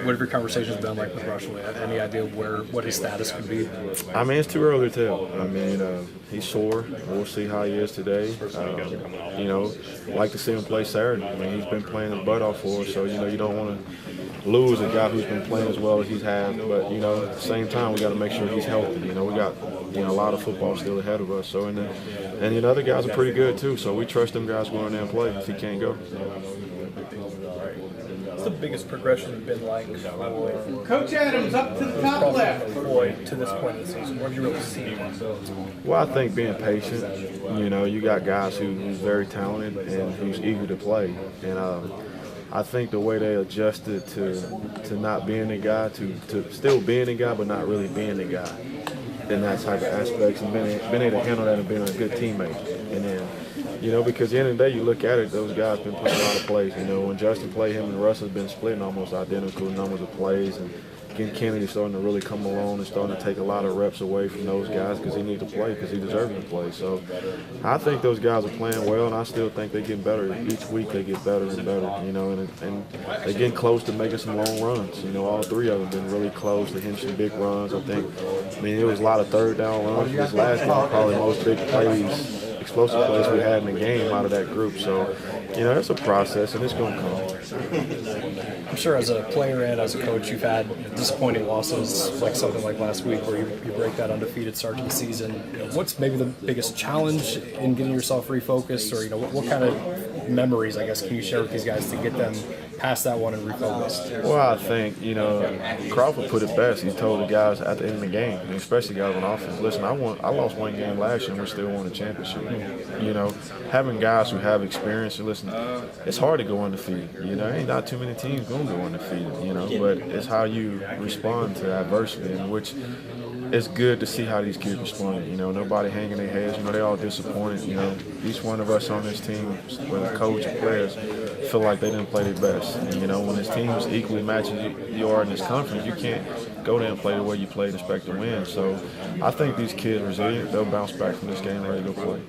what have your conversations been like with Rushley? Any idea what his status could be? I mean, it's too early to tell. I mean, he's sore. We'll see how he is today. You know, like to see him play Saturday. I mean, he's been playing his butt off for us, so, you know, you don't want to lose a guy who's been playing as well as he's had. But, you know, at the same time, we got to make sure he's healthy. You know, we got, you know, a lot of football still ahead of us. So, and the other guys are pretty good, too. So we trust them guys going in there and play if he can't go. What's the biggest progression been like for Coach Adams up to the top left. Floyd to this point of the season? What have you really seen? Well, I think being patient. You know, you got guys who's very talented and who's eager to play. And I think the way they adjusted to not being the guy, to still being the guy, but not really being the guy in that type of aspects, and been able to handle that and being a good teammate. And then, you know, because at the end of the day, you look at it, those guys been playing a lot of plays. You know, when Justin played, him and Russ have been splitting almost identical numbers of plays. And again, Kennedy's starting to really come along and starting to take a lot of reps away from those guys because he needs to play, because he deserves to play. So I think those guys are playing well, and I still think they get better. Each week they get better and better, you know, and they're getting close to making some long runs. You know, all three of them been really close to hitting some big runs. I mean, it was a lot of third down runs. This last game, probably the most big plays, explosive plays we had in the game out of that group. So, you know, it's a process, and it's going to come. I'm sure as a player and as a coach, you've had disappointing losses, like something like last week where you break that undefeated start to the season. You know, what's maybe the biggest challenge in getting yourself refocused, or, you know, what kind of memories, I guess, can you share with these guys to get them past that one and refocused? Well, I think, you know, Crawford put it best. He told the guys at the end of the game, and especially guys on offense, listen, I lost one game last year and we still won a championship. You know, having guys who have experience, and listen, it's hard to go undefeated. You know, ain't not too many teams going to go undefeated, you know, but it's how you respond to adversity, in which it's good to see how these kids respond. You know, nobody hanging their heads. You know, they're all disappointed. You know, each one of us on this team, whether coach or players, feel like they didn't play their best. And, you know, when this team is equally matching you are in this conference, you can't go there and play the way you play and expect to win. So I think these kids are resilient. They'll bounce back from this game and ready to go play.